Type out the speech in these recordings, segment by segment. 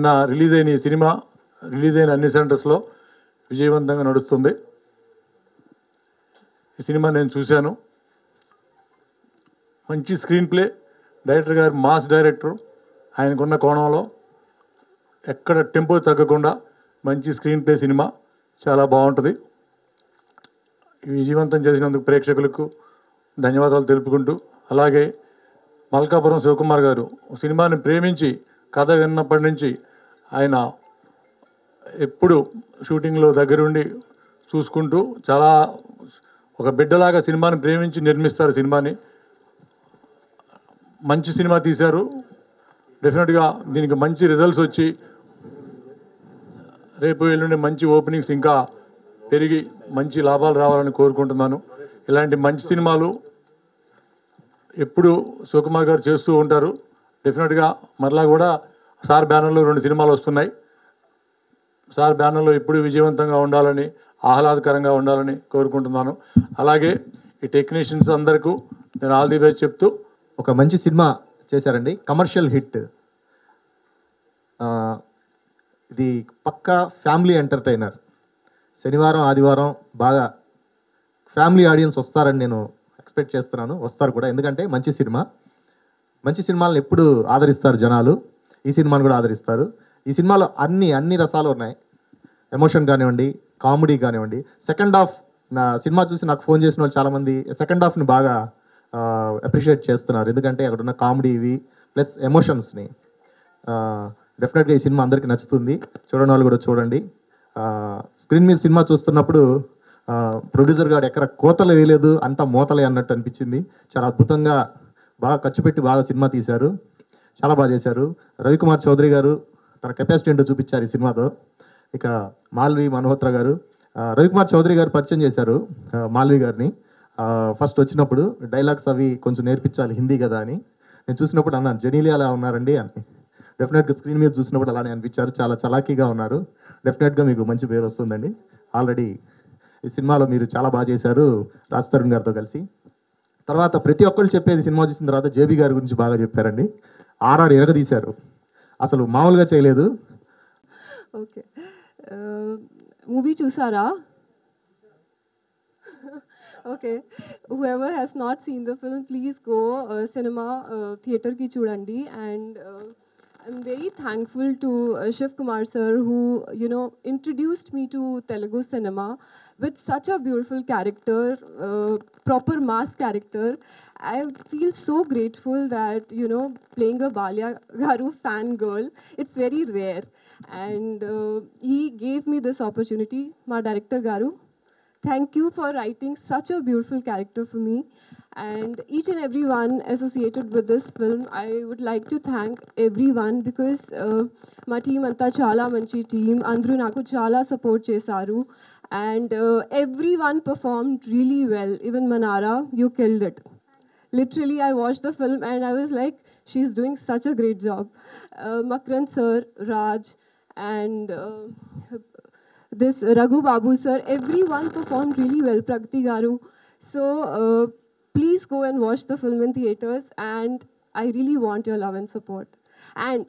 నిన్న రిలీజ్ అయిన ఈ సినిమా రిలీజ్ అయిన అన్ని సెంటర్స్లో విజయవంతంగా నడుస్తుంది. ఈ సినిమా నేను చూశాను. మంచి స్క్రీన్ ప్లే, డైరెక్టర్ గారు మాస్ డైరెక్టర్, ఆయనకున్న కోణంలో ఎక్కడ టెంపో తగ్గకుండా మంచి స్క్రీన్ ప్లే సినిమా చాలా బాగుంటుంది. విజయవంతం చేసినందుకు ప్రేక్షకులకు ధన్యవాదాలు తెలుపుకుంటూ, అలాగే మల్కాపురం శివకుమార్ గారు సినిమాని ప్రేమించి కథ విన్నప్పటి నుంచి ఆయన ఎప్పుడు షూటింగ్లో దగ్గరుండి చూసుకుంటూ చాలా ఒక బిడ్డలాగా సినిమాని ప్రేమించి నిర్మిస్తారు. సినిమాని మంచి సినిమా తీశారు. డెఫినెట్గా దీనికి మంచి రిజల్ట్స్ వచ్చి రేపు ఎల్లుండి మంచి ఓపెనింగ్స్ ఇంకా పెరిగి మంచి లాభాలు రావాలని కోరుకుంటున్నాను. ఇలాంటి మంచి సినిమాలు ఎప్పుడు శివకుమార్ గారు చేస్తూ ఉంటారు. డెఫినెట్గా మరలా కూడా సార్ బ్యానర్లో 2 సినిమాలు వస్తున్నాయి. సార్ బ్యానర్లో ఎప్పుడు విజయవంతంగా ఉండాలని, ఆహ్లాదకరంగా ఉండాలని కోరుకుంటున్నాను. అలాగే ఈ టెక్నీషియన్స్ అందరికీ నేను ఆల్ ది బెస్ట్ చెప్తూ, ఒక మంచి సినిమా చేశారండి, కమర్షియల్ హిట్. ఇది పక్కా ఫ్యామిలీ ఎంటర్టైనర్. శనివారం ఆదివారం బాగా ఫ్యామిలీ ఆడియన్స్ వస్తారని నేను ఎక్స్పెక్ట్ చేస్తున్నాను. వస్తారు కూడా, ఎందుకంటే మంచి సినిమా. మంచి సినిమాలను ఎప్పుడు ఆదరిస్తారు జనాలు, ఈ సినిమాను కూడా ఆదరిస్తారు. ఈ సినిమాలో అన్ని రసాలు ఉన్నాయి. ఎమోషన్ కానివ్వండి, కామెడీ కానివ్వండి. సెకండ్ హాఫ్ నా సినిమా చూసి నాకు ఫోన్ చేసిన వాళ్ళు చాలామంది సెకండ్ హాఫ్ని బాగా అప్రిషియేట్ చేస్తున్నారు. ఎందుకంటే అక్కడ ఉన్న కామెడీ ఇవి ప్లస్ ఎమోషన్స్ని. డెఫినెట్గా ఈ సినిమా అందరికీ నచ్చుతుంది. చూడని వాళ్ళు కూడా చూడండి. స్క్రీన్ మీద సినిమా చూస్తున్నప్పుడు ప్రొడ్యూసర్ గారు ఎక్కడ కోతలు వేయలేదు, అంతా మోతలే అన్నట్టు అనిపించింది. చాలా అద్భుతంగా బాగా ఖర్చు పెట్టి బాగా సినిమా తీశారు. చాలా బాగా చేశారు. రవికుమార్ చౌదరి గారు తన కెపాసిటీ ఏంటో చూపించారు ఈ సినిమాతో. ఇక మాల్వి మల్హోత్రా గారు, రవికుమార్ చౌదరి గారు పరిచయం చేశారు మాల్వి గారిని. ఫస్ట్ వచ్చినప్పుడు డైలాగ్స్ అవి కొంచెం నేర్పించాలి, హిందీ కదా అని. నేను చూసినప్పుడు అన్నాను, జెనీలి అలా ఉన్నారండి అని. డెఫినెట్గా స్క్రీన్ మీద చూసినప్పుడు అలానే అనిపించారు. చాలా చలాకీగా ఉన్నారు. డెఫినెట్గా మీకు మంచి పేరు వస్తుందండి. ఆల్రెడీ ఈ సినిమాలో మీరు చాలా బాగా చేశారు రాజ్ తరుణ్ గారితో కలిసి. తర్వాత ప్రతి ఒక్కళ్ళు చెప్పేది సినిమా చూసిన తర్వాత జేబీ గారి గురించి బాగా చెప్పారండి. ఆర్ఆర్ ఎరగదీశారు, అసలు మామూలుగా చేయలేదు. ఓకే, మూవీ చూసారా? Okay, whoever has not seen the film, please go cinema theater ki chudandi. And I'm very thankful to Shiv Kumar sir, who introduced me to Telugu cinema with such a beautiful character, proper mass character. I feel so grateful that playing a Balya Garu fan girl, it's very rare, and he gave me this opportunity. My director Garu, thank you for writing such a beautiful character for me. And each and everyone associated with this film, I would like to thank everyone, because my team anta chala manchi team, andru naku chala support chesaru, and everyone performed really well. Even Manara, you killed it. Literally, I watched the film and I was like, she's doing such a great job. Makrand sir, Raj, and this Raghu Babu sir, everyone performed really well. Pragati Garu. So please go and watch the film in theaters, and I really want your love and support. And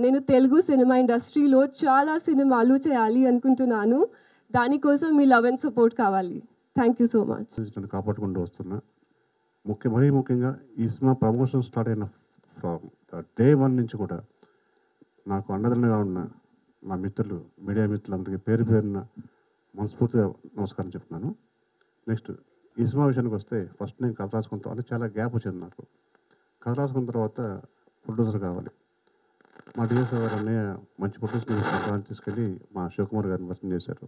నేను Telugu cinema ఇండస్ట్రీలో చాలా సినిమాలు చేయాలి అనుకుంటున్నాను. దానికోసం మీ love and support కావాలి. Thank you so much. కాపాడుకుంటూ వస్తున్నా. మరీ ముఖ్యంగా ఈ సినిమా ప్రమోషన్ స్టార్ట్ అయిన ఫ్రమ్ డే 1 నుంచి కూడా నాకు అండదండగా ఉన్న నా మిత్రులు, మీడియా మిత్రులందరికీ పేరు పేరున మనస్ఫూర్తిగా నమస్కారం చెప్తున్నాను. నెక్స్ట్ ఈ సినిమా విషయానికి వస్తే, ఫస్ట్ నేను కథ రాసుకుంటాను అంటే చాలా గ్యాప్ వచ్చింది నాకు. కథ రాసుకున్న తర్వాత ప్రొడ్యూసర్ కావాలి. మా డిఎస్ఓ గారు అన్నయ్య మంచి ప్రొడ్యూసర్ తీసుకెళ్ళి మా శివకుమార్ గారిని వర్తం చేశారు.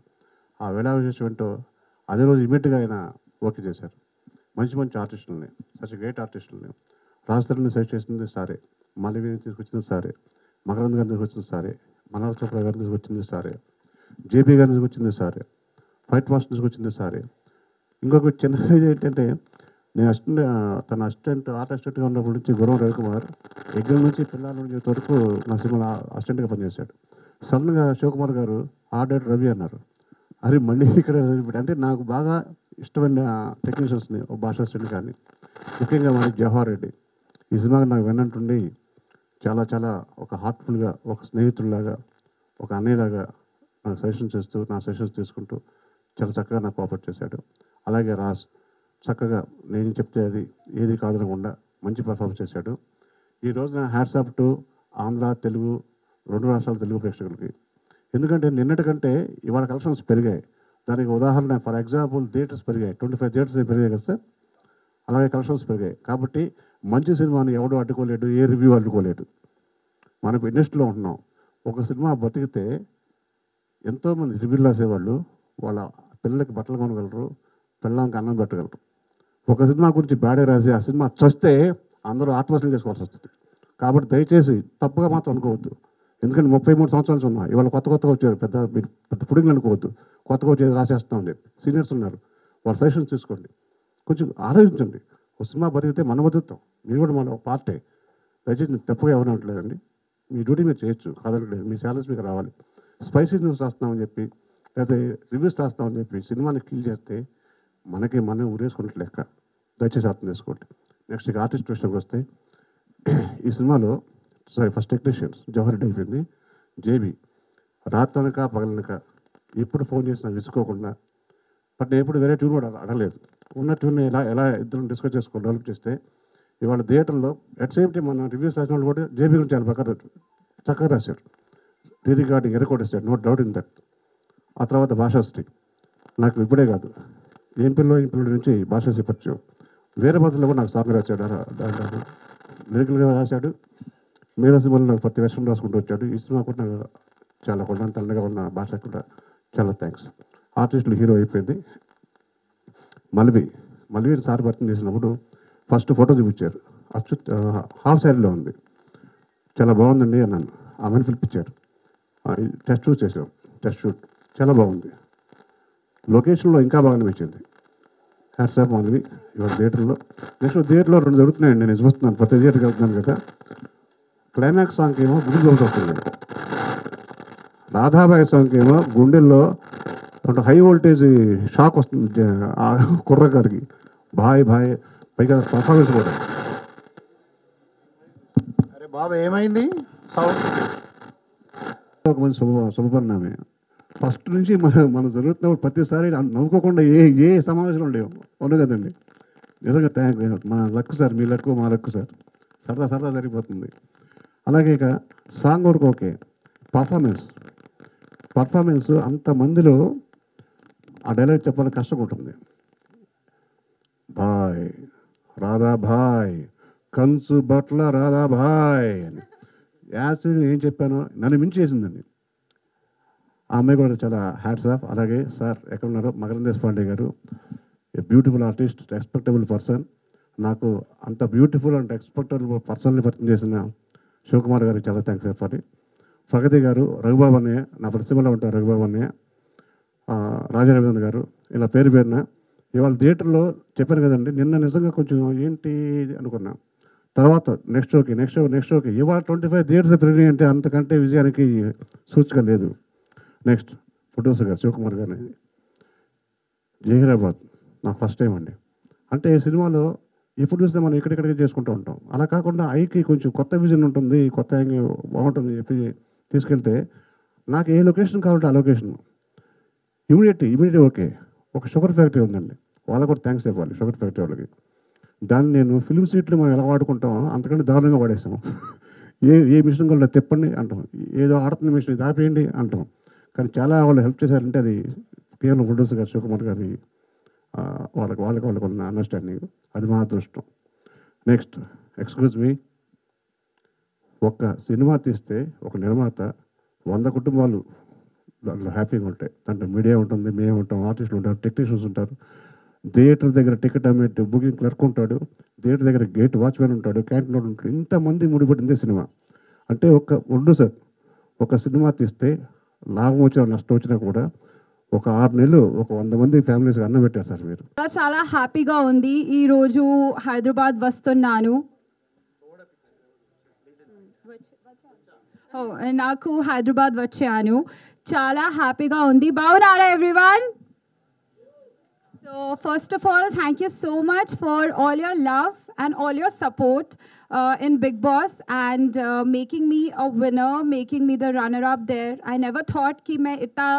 ఆ వేళ విశేషం ఏంటో అదే రోజు ఇమీడియట్గా ఆయన ఓకే చేశారు. మంచి ఆర్టిస్టులని, సచ్ గ్రేట్ ఆర్టిస్టులని. రాజధానిని సెలెక్ట్ చేసింది సారే, మాల్యని తీసుకొచ్చింది సారే, మకరంద్ గారిని తీసుకొచ్చింది సారే, మనోహర్ చోప్రా గారిని తీసుకొచ్చింది సారే, జేపీ గారిని తీసుకొచ్చింది సారే, ఫైట్ మాస్టర్ తీసుకొచ్చింది సారే. ఇంకొక చిన్న ఏంటంటే, నేను తన ఆర్ట్ అసిస్టెంట్గా ఉన్నప్పటి నుంచి గురం రవికుమార్ ఎగ్జామ్ నుంచి పిల్లల నుంచి వరకు నా సినిమాలో అసిస్టెంట్గా పనిచేశాడు. సడన్గా శివకుమార్ గారు ఆర్ట్ డైరెక్టర్ రవి అన్నారు. అరే మళ్ళీ ఇక్కడ అంటే నాకు బాగా ఇష్టమైన టెక్నీషియన్స్ని ఒక భాషా అసిస్టెంట్ కానీ, ముఖ్యంగా మనకి జవహర్ రెడ్డి ఈ సినిమాకి నాకు విన్నట్టుండి చాలా చాలా ఒక హార్ట్ఫుల్గా, ఒక స్నేహితుడిలాగా, ఒక అన్నయ్యలాగా నాకు సజెషన్స్ చేస్తూ, నా సజెషన్స్ తీసుకుంటూ చాలా చక్కగా నాకు కోఆపరేట్ చేశాడు. అలాగే రాజ్ చక్కగా నేను చెప్తే అది ఏది కాదనకుండా మంచి పర్ఫార్మెన్స్ చేశాడు. ఈ రోజున hats off to Andhra, Telugu 2 రాష్ట్రాల తెలుగు ప్రేక్షకులకి. ఎందుకంటే నిన్నటి కంటే ఇవాళ కలెక్షన్స్ పెరిగాయి. దానికి ఉదాహరణ ఫర్ ఎగ్జాంపుల్ థియేటర్స్ పెరిగాయి, 25 థియేటర్స్ పెరిగాయి కదా సార్. అలాగే కలెక్షన్స్ పెరిగాయి. కాబట్టి మంచి సినిమాని ఎవడు అడ్డుకోలేడు, ఏ రివ్యూ అడ్డుకోలేడు. మనకు ఇండస్ట్రీలో ఉంటున్నాం. ఒక సినిమా బతికితే ఎంతోమంది రివ్యూలు రాసేవాళ్ళు వాళ్ళ పిల్లలకి బట్టలు కొనగలరు, పిల్లలకి అన్నం పెట్టగలరు. ఒక సినిమా గురించి బ్యాడే రాసి ఆ సినిమా చస్తే అందరూ ఆత్మహత్యలు చేసుకోవాల్సి వస్తుంది. కాబట్టి దయచేసి తప్పుగా మాత్రం అనుకోవద్దు. ఎందుకంటే 33 సంవత్సరాలు ఉన్నా ఇవాళ కొత్తగా వచ్చారు, పెద్ద పుడిగిలు అనుకోవద్దు. కొత్తగా వచ్చేది రాసేస్తామని చెప్పి సీనియర్స్ ఉన్నారు, వాళ్ళ సజెషన్స్ తీసుకోండి, కొంచెం ఆలోచించండి. ఒక సినిమా బతికితే మనం బతుకుతాం, మీరు కూడా మన పార్టే. దయచేసి నేను తప్పుగా ఎవరు అనట్లేదండి, మీ డ్యూటీ మీరు చేయొచ్చు, కాదనట్లేదు. మీ శాలరీస్ మీకు రావాలి. స్పైసీ న్యూస్ రాస్తున్నామని చెప్పి లేకపోతే రివ్యూస్ రాస్తామని చెప్పి సినిమాని కిల్ చేస్తే మనం ఊరేసుకున్నట్లు లెక్క. దయచేసి అర్థం చేసుకోండి. నెక్స్ట్ ఇక ఆర్టిస్ట్ విషయంకి వస్తే, ఈ సినిమాలో ఫస్ట్ టెక్నీషియన్స్ జవహర్ రెడ్డి అయిపోయింది, జేబీ రాత్రనక పగలనక ఎప్పుడు ఫోన్ చేసినా విసుకోకుండా. బట్ నేను ఎప్పుడు వేరే ట్యూన్ కూడా అడగలేదు. ఉన్న ట్యూన్ ఎలా ఇద్దరు డిస్కస్ చేసుకొని డెవలప్ చేస్తే ఇవాళ థియేటర్లో అట్ సేమ్ టైం మన రివ్యూస్ రాసిన వాళ్ళు కూడా జేబీ గురించి చాలా చక్కగా రాశారు. రీ రికార్డింగ్ ఎరకొట్టేశాడు, నో డౌట్ ఇన్ దట్. ఆ తర్వాత భాషాశ్రీ నాకు ఇప్పుడే కాదు, ఎంపీలో నుంచి భాషాశ్రీ పరిచయం. వేరే బదుల్లో కూడా నాకు సాంగ్ రాశాడు, లిరికల్గా రాశాడు. మిగతా సినిమాలో నాకు ప్రతి వేషం రాసుకుంటూ వచ్చాడు. ఈ సినిమా కూడా నాకు చాలా కొండంత అండగా ఉన్న భాష కూడా చాలా థ్యాంక్స్. ఆర్టిస్టులు హీరో అయిపోయింది. మల్వీని సార్ భర్తీ చేసినప్పుడు ఫస్ట్ ఫోటో చూపించారు, హాఫ్ శారీలో ఉంది. చాలా బాగుందండి అన్నాను. ఆమెను పిలిపించారు, టెస్ట్ షూట్ చేసాం. టెస్ట్ షూట్ చాలా బాగుంది, లొకేషన్లో ఇంకా బాగా అనిపించింది. Hats off Malvi. ఇవాళ థియేటర్లో నెక్స్ట్ థియేటర్లో 2 జరుగుతున్నాయండి, నేను చూస్తున్నాను, ప్రతి థియేటర్కి వెళ్తున్నాను కదా. క్లైమాక్స్ సాంగ్కి ఏమో గుండె వస్తుంది, రాధాబాయి సాంగ్కి ఏమో గుండెల్లో హై వోల్టేజ్ షాక్ వస్తుంది ఆ కుర్రగారికి. బాయ్ పైగా పర్ఫార్మెన్స్ కూడా. అరే బాబా ఏమైంది సౌండ్? ఒక మంచి శుభపరిణామే. ఫస్ట్ నుంచి మనం జరుగుతున్నప్పుడు ప్రతిసారి నవ్వుకోకుండా ఏ సమావేశంలో ఉండేవు, అవును కదండి. నిజంగా థ్యాంక్ యూ. మన లక్కు సార్, మీ లక్కు మా లక్కు సార్. సరదా జరిగిపోతుంది. అలాగే ఇక సాంగ్ వరకు ఓకే. పర్ఫార్మెన్స్ అంతమందిలో ఆ డైలాగ్ చెప్పాలని కష్టంగా ఉంటుంది. భాయ్ రాధా భాయ్, కంచు బట్ల రాధా భాయ్ అని యాక్చువల్గా ఏం చెప్పానో నన్ను మించి చేసిందండి. ఆ అమ్మాయి కూడా చాలా హ్యాట్స్ ఆఫ్. అలాగే సార్ ఎక్కడున్నారో మకరం దేశపాండే గారు, a beautiful artist, respectable person. నాకు అంత బ్యూటిఫుల్ అండ్ రెస్పెక్టబుల్ పర్సన్ని పరిచయం చేసిన శివకుమార్ గారికి చాలా థ్యాంక్స్ చెప్పాలి. ప్రగతి గారు, రఘుబాబు అన్నయ్య, నా పరిశ్రమలో ఉంటారు రఘుబాబు అన్నయ్య, రాజారవీంద్ర గారు, ఇలా పేరున ఇవాళ థియేటర్లో చెప్పాను కదండి. నిన్న నిజంగా కొంచెం ఏంటి అనుకున్నా. తర్వాత నెక్స్ట్ షోకి ఇవాళ 25 థియేటర్స్ పెరిగినాయి అంటే అంతకంటే విజయానికి సూచిక లేదు. నెక్స్ట్ ప్రొడ్యూసర్ గారు శివకుమార్ గారిని, జహీరాబాద్ నాకు ఫస్ట్ టైం అండి. అంటే ఈ సినిమాలో ఎప్పుడు చూస్తే మనం ఇక్కడిక్కడికి చేసుకుంటూ ఉంటాం. అలా కాకుండా ఐకి కొంచెం కొత్త విజన్ ఉంటుంది, కొత్త బాగుంటుంది చెప్పి తీసుకెళ్తే నాకు ఏ లొకేషన్ కావాలంటే ఆ లొకేషన్ ఇమీడియట్ ఓకే. ఒక షుగర్ ఫ్యాక్టరీ ఉందండి, వాళ్ళకు కూడా థ్యాంక్స్ చెప్పాలి షుగర్ ఫ్యాక్టరీ వాళ్ళకి. దాన్ని నేను ఫిల్మ్ సీట్లు మనం ఎలా వాడుకుంటామో అంతకంటే దారుణంగా వాడేసాము. ఏ మిషన్ కూడా తిప్పండి అంటాం, ఏదో ఆడుతున్న మిషన్ ఇది ఆపేయండి అంటాం. కానీ చాలా వాళ్ళు హెల్ప్ చేశారంటే అది కేవలం ప్రొడ్యూసర్ గారు శివకుమార్ గారి వాళ్ళకి ఉన్న అండర్స్టాండింగ్, అది మా అదృష్టం. నెక్స్ట్ ఎక్స్క్యూజ్ మీ, ఒక సినిమా తీస్తే ఒక నిర్మాత 100 కుటుంబాలు దాంట్లో హ్యాపీగా ఉంటాయి. దాంట్లో మీడియా ఉంటుంది, మేము ఉంటాం, ఆర్టిస్టులు ఉంటారు, టెక్నీషియన్స్ ఉంటారు, థియేటర్ దగ్గర టికెట్ అమ్మే బుకింగ్ క్లర్క్ ఉంటాడు, థియేటర్ దగ్గర గేట్ వాచ్మెన్ ఉంటాడు, క్యాంటీన్ ఉంటాడు, ఇంతమంది ముడిపడిందే సినిమా. అంటే ప్రొడ్యూసర్ ఒక సినిమా తీస్తే లాభం వచ్చినా నష్టం వచ్చినా కూడా ఒక 6 నెలలు ఒక 100 మంది ఫ్యామిలీస్కి అన్నం పెట్టారు సార్ మీరు. చాలా హ్యాపీగా ఉంది. ఈరోజు హైదరాబాద్ వస్తున్నాను. నాకు హైదరాబాద్ వచ్చాను, చాలా హ్యాపీగా ఉంది. బాగున్నారా everyone? So first of all thank you so much for all your love and all your support in Big Boss and making me a winner, making me the runner-up there. I never thought कि मैं इतना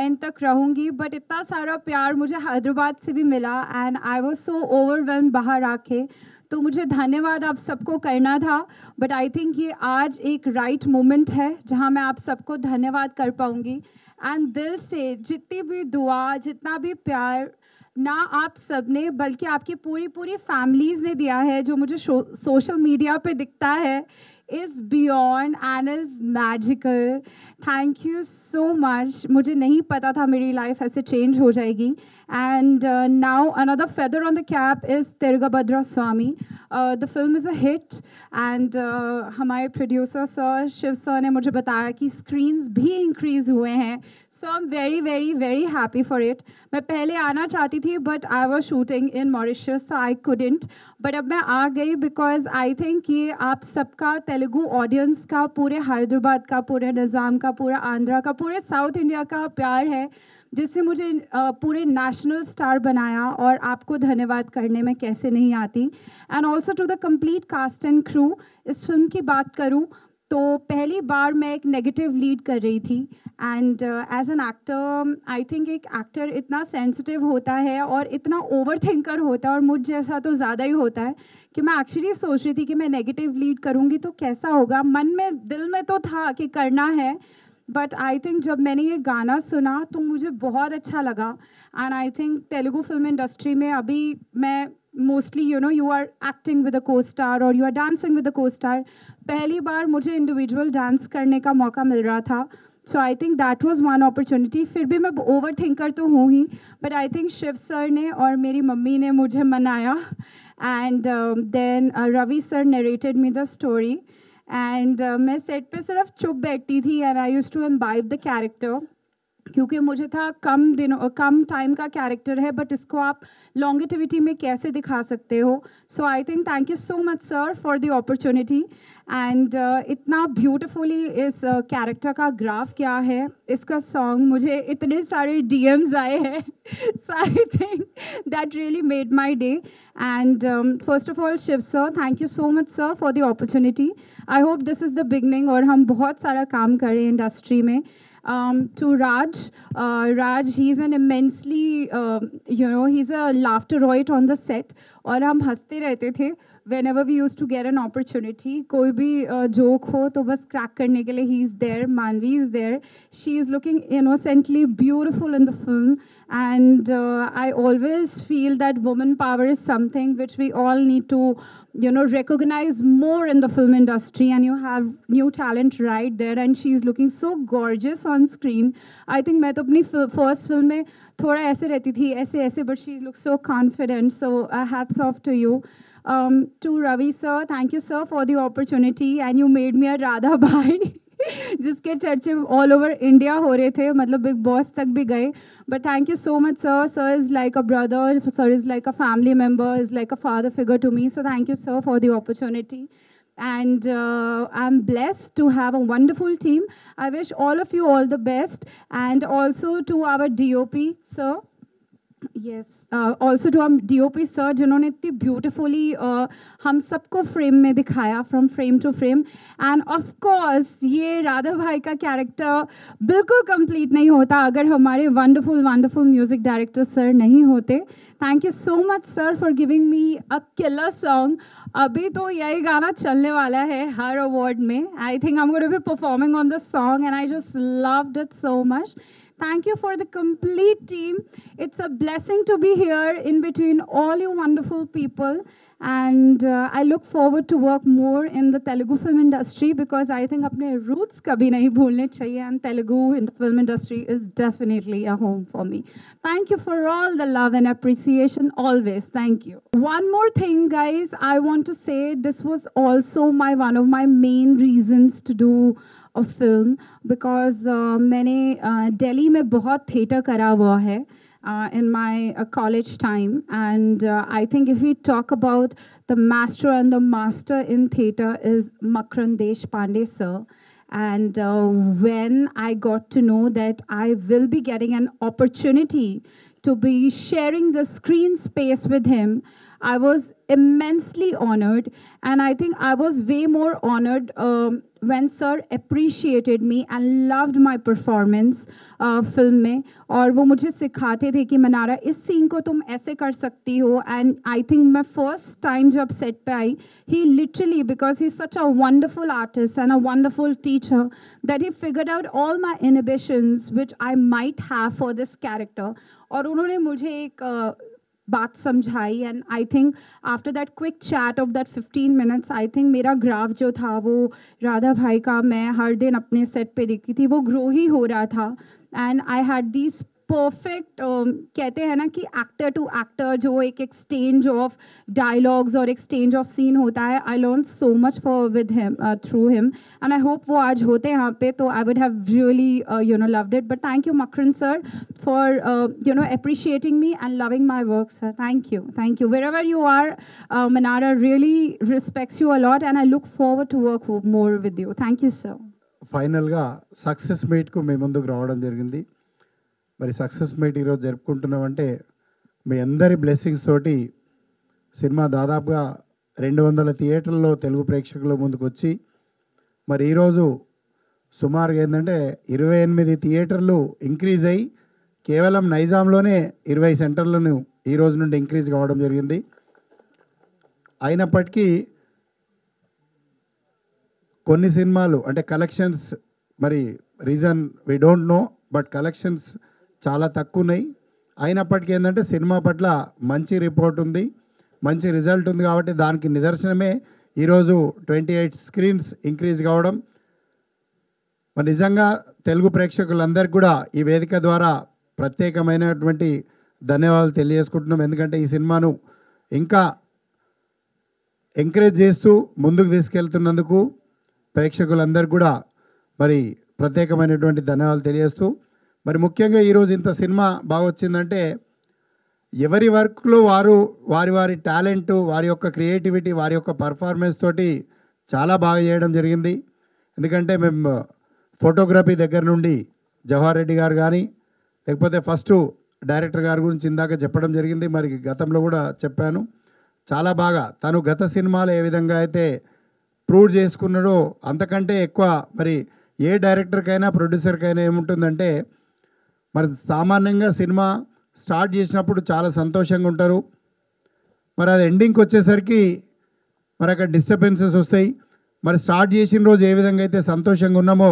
end तक रहूँगी, but इतना सारा प्यार मुझे हैदराबाद से भी मिला and I was so overwhelmed बाहर आके. तो मुझे धन्यवाद आप सबको करना था, बट आई थिंक ये आज एक राइट मोमेंट है जहाँ मैं आप सबको धन्यवाद कर पाऊँगी. एंड दिल से जितनी भी दुआ, जितना भी प्यार ना आप सब ने बल्कि आपकी पूरी पूरी फैमिलीज़ ने दिया है, जो मुझे सोशल मीडिया पे दिखता है, is beyond and is magical. Thank you so much. मुझे नहीं पता था मेरी लाइफ ऐसे चेंज हो जाएगी. And now another feather on the cap is Tirugabhadra Swami. The film is a hit and हमारे प्रोड्यूसर सर शिव सर ने मुझे बताया कि स्क्रीन्स भी इंक्रीज हुए हैं. So I'm very very very happy for it. मैं पहले आना चाहती थी but I was shooting in Mauritius so I couldn't. But अब मैं आ गई because I think ये आप सबका तेलुगु ऑडियंस का, पूरे हैदराबाद का, पूरे निज़ाम का, पूरा आंध्रा का, पूरे साउथ इंडिया का प्यार है जिससे मुझे पूरे नेशनल स्टार बनाया. और आपको धन्यवाद करने में कैसे नहीं आती. And also to the complete cast and crew. इस फिल्म की बात करूँ तो पहली बार मैं एक नेगेटिव लीड कर रही थी and as an actor I think एक एक्टर इतना सेंसिटिव होता है और इतना ओवर थिंकर होता है, और मुझ जैसा तो ज़्यादा ही होता है, कि मैं एक्चुअली सोच रही थी कि मैं नेगेटिव लीड करूँगी तो कैसा होगा. मन में दिल में तो था कि करना है, बट आई थिंक जब मैंने ये गाना सुना तो मुझे बहुत अच्छा लगा. And I think Telugu film industry में अभी मैं mostly you are acting with a co star और you are dancing with a co star. पहली बार मुझे इंडिविजुअल डांस करने का मौका मिल रहा था. So I think that was one opportunity. फिर भी मैं ओवर थिंकर तो हूँ ही, but I think Shiv sir ने और मेरी मम्मी ने मुझे मनाया. And then Ravi sir narrated me the story. And मैं सेट पे सिर्फ चुप बैठती थी and I used to imbibe the character, क्योंकि मुझे था कम टाइम का कैरेक्टर है बट इसको आप लॉन्गेटिविटी में कैसे दिखा सकते हो. So I think thank you so much sir for the opportunity. And इतना ब्यूटिफुली इस कैरेक्टर का ग्राफ क्या है, इसका सॉन्ग, मुझे इतने सारे DMs आए हैं. So I think that really made my day. And first of all Shiv sir, thank you so much sir for the opportunity. I hope this is the beginning और हम बहुत सारा काम करें इंडस्ट्री में. To Raj, he's an immensely, he's a laughter-roid on the set. और हम हंसते रहते थे whenever we used to get an opportunity. कोई भी जोक हो तो बस क्रैक करने के लिए he is there. Manvi is there. She is looking innocently beautiful in the film. And I always feel that woman power is something which we all need to, recognize more in the film industry. And you have new talent right there. And she is looking so gorgeous on screen. I think मैं तो अपनी first film में थोड़ा ऐसे रहती थी, ऐसे, but she looks so confident. So hats off to you. To Ravi sir, thank you sir for the opportunity and you made me a Radha Bhai. जिसके चर्चे ऑल ओवर इंडिया हो रहे थे, मतलब बिग बॉस तक भी गए. But thank you so much sir. Sir is like a brother, sir is like a family member, is like a father figure to me. So thank you sir for the opportunity. And I'm blessed to have a wonderful team. I wish all of you all the best. And also to our DOP, sir. Yes, also to our DOP sir, जिन्होंने इतनी beautifully हम सबको frame में दिखाया, from frame to frame. And of course, ये राधा भाई का character बिल्कुल complete नहीं होता अगर हमारे wonderful music director sir नहीं होते. Thank you so much sir for giving me a killer song. अभी तो यही गाना चलने वाला है हर award में. I think I'm going to be performing on the song and I just loved it so much. Thank you for the complete team. It's a blessing to be here in between all you wonderful people. And I look forward to work more in the Telugu film industry because I think अपने roots कभी नहीं भूलने चाहिए. And Telugu in the film industry is definitely a home for me. Thank you for all the love and appreciation always. Thank you. One more thing, guys. I want to say this was also one of my main reasons to do a film because मैंने दिल्ली में बहुत theatre करा हुआ है in my college time. And I think if we talk about the master and the master in theatre is Makran Deshpande sir. And when I got to know that I will be getting an opportunity to be sharing the screen space with him, I was immensely honored, and I think I was way more honored when sir appreciated me and loved my performance film में. और वो मुझे सिखाते थे कि मनारा इस scene को तुम ऐसे कर सकती हो. And I think मैं first time जब set पे आई, he literally, because he's such a wonderful artist and a wonderful teacher, that he figured out all my inhibitions which I might have for this character. और उन्होंने मुझे एक बात समझाई. And I think after that quick chat off that 15 minutes, I think मेरा graph जो था वो राधा भाई का मैं हर दिन अपने सेट पे देखती थी, वो ग्रो ही हो रहा था. And I had these perfect, कहते हैं ना कि एक्टर टू एक्टर जो एक एक्सचेंज ऑफ डायलॉग्स और एक्सचेंज ऑफ सीन होता है, I learn so much for with him through him. And I hope वो आज होते यहाँ पे, तो I would have really loved it. But thank you Makran sir for appreciating me and loving my work, sir. Thank you wherever you are. Manara really respects you a lot, and I look forward to work more with you. Thank you, sir. ఫైనల్గా success మీట్కు మీ ముందుకు రావడం జరిగింది. మరి success meet ఈరోజు జరుపుకుంటున్నామంటే మీ అందరి blessings తోటి cinema దాదాపుగా 200 థియేటర్లలో తెలుగు ప్రేక్షకుల ముందుకు వచ్చి, మరి ఈరోజు సుమారుగా ఏంటంటే 28 థియేటర్లు ఇంక్రీజ్ అయ్యి కేవలం నైజాంలోనే 20 సెంటర్లను ఈ రోజు నుండి ఇంక్రీజ్ కావడం జరిగింది. అయినప్పటికీ కొన్ని సినిమాలు అంటే కలెక్షన్స్, మరి reason we don't know, but collections చాలా తక్కువ ఉన్నాయి. అయినప్పటికీ ఏంటంటే సినిమా పట్ల మంచి రిపోర్ట్ ఉంది, మంచి రిజల్ట్ ఉంది. కాబట్టి దానికి నిదర్శనమే ఈరోజు 28 స్క్రీన్స్ ఇంక్రీజ్ కావడం. మరి నిజంగా తెలుగు ప్రేక్షకులందరికీ కూడా ఈ వేదిక ద్వారా ప్రత్యేకమైనటువంటి ధన్యవాదాలు తెలియజేసుకుంటున్నాం. ఎందుకంటే ఈ సినిమాను ఇంకా ఎంకరేజ్ చేస్తూ ముందుకు తీసుకెళ్తున్నందుకు ప్రేక్షకులందరికీ కూడా మరి ప్రత్యేకమైనటువంటి ధన్యవాదాలు తెలియజేస్తూ, మరి ముఖ్యంగా ఈరోజు ఇంత సినిమా బాగా వచ్చిందంటే ఎవరి వర్క్లో వారు వారి టాలెంట్, వారి యొక్క క్రియేటివిటీ, వారి యొక్క పర్ఫార్మెన్స్ తోటి చాలా బాగా చేయడం జరిగింది. ఎందుకంటే మేము ఫోటోగ్రఫీ దగ్గర నుండి జవహర్ రెడ్డి గారు కానీ, లేకపోతే ఫస్ట్ డైరెక్టర్ గారి గురించి ఇందాక చెప్పడం జరిగింది, మరి గతంలో కూడా చెప్పాను. చాలా బాగా తను గత సినిమాలు ఏ విధంగా అయితే ప్రూవ్ చేసుకున్నాడో అంతకంటే ఎక్కువ మరి ఏ డైరెక్టర్కైనా ప్రొడ్యూసర్కైనా ఏముంటుందంటే, మరి సామాన్యంగా సినిమా స్టార్ట్ చేసినప్పుడు చాలా సంతోషంగా ఉంటారు. మరి అది ఎండింగ్కి వచ్చేసరికి మరి అక్కడ డిస్టర్బెన్సెస్ వస్తాయి. మరి స్టార్ట్ చేసిన రోజు ఏ విధంగా అయితే సంతోషంగా ఉన్నామో,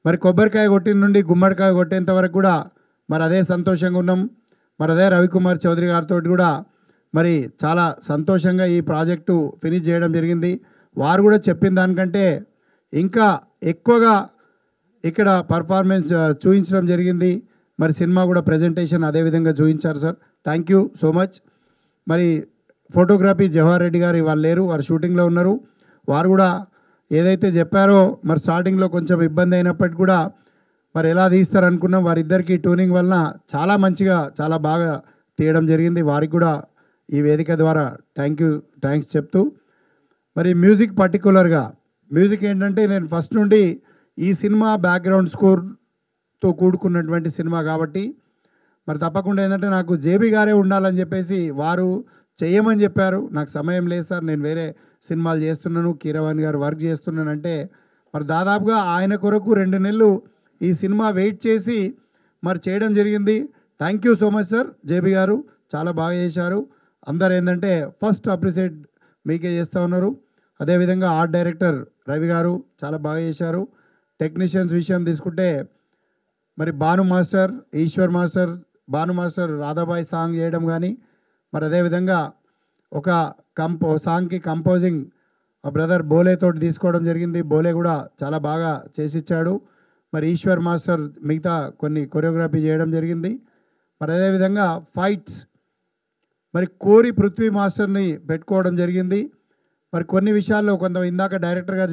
మరి కొబ్బరికాయ కొట్టిన నుండి గుమ్మడికాయ కొట్టేంత వరకు కూడా మరి అదే సంతోషంగా ఉన్నాం. మరి అదే రవికుమార్ చౌదరి గారితో కూడా మరి చాలా సంతోషంగా ఈ ప్రాజెక్టు ఫినిష్ చేయడం జరిగింది. వారు కూడా చెప్పిన దానికంటే ఇంకా ఎక్కువగా ఇక్కడ పర్ఫార్మెన్స్ చూపించడం జరిగింది. మరి సినిమా కూడా ప్రజెంటేషన్ అదేవిధంగా చూపించారు sir. Thank you so much. మరి ఫోటోగ్రఫీ జవహర్ రెడ్డి గారు వాళ్ళు లేరు, వారు షూటింగ్లో ఉన్నారు. వారు కూడా ఏదైతే చెప్పారో మరి స్టార్టింగ్లో కొంచెం ఇబ్బంది అయినప్పటికీ కూడా మరి ఎలా తీస్తారనుకున్నాం, వారిద్దరికీ ట్యూనింగ్ వలన చాలా మంచిగా చాలా బాగా తీయడం జరిగింది. వారికి కూడా ఈ వేదిక ద్వారా థ్యాంక్స్ చెప్తూ, మరి మ్యూజిక్ పర్టికులర్గా మ్యూజిక్ ఏంటంటే నేను ఫస్ట్ నుండి ఈ సినిమా బ్యాక్గ్రౌండ్ స్కోర్తో కూడుకున్నటువంటి సినిమా కాబట్టి మరి తప్పకుండా ఏంటంటే నాకు జేబీ గారే ఉండాలని చెప్పేసి వారు చేయమని చెప్పారు. నాకు సమయం లేదు సార్, నేను వేరే సినిమాలు చేస్తున్నాను, కీరవాణి గారు వర్క్ చేస్తున్నానంటే మరి దాదాపుగా ఆయన కొరకు 2 నెలలు ఈ సినిమా వెయిట్ చేసి మరి చేయడం జరిగింది. Thank you so much sir. JB గారు చాలా బాగా చేశారు. అందరు ఏంటంటే ఫస్ట్ అప్రిషియేట్ మీకే చేస్తూ ఉన్నారు. అదేవిధంగా ఆర్ట్ డైరెక్టర్ రవి గారు చాలా బాగా చేశారు. టెక్నీషియన్స్ విషయం తీసుకుంటే మరి Bhanu master, Eshwar master, Bhanu master Radhabai song చేయడం కానీ, మరి అదేవిధంగా ఒక సాంగ్కి కంపోజింగ్ బ్రదర్ బోలే తోటి తీసుకోవడం జరిగింది. బోలే కూడా చాలా బాగా చేసిచ్చాడు. మరి ఈశ్వర్ మాస్టర్ మిగతా కొన్ని కొరియోగ్రఫీ చేయడం జరిగింది. మరి అదేవిధంగా ఫైట్స్ మరి కోరి పృథ్వీ మాస్టర్ని పెట్టుకోవడం జరిగింది. మరి కొన్ని విషయాల్లో ఇందాక డైరెక్టర్ గారు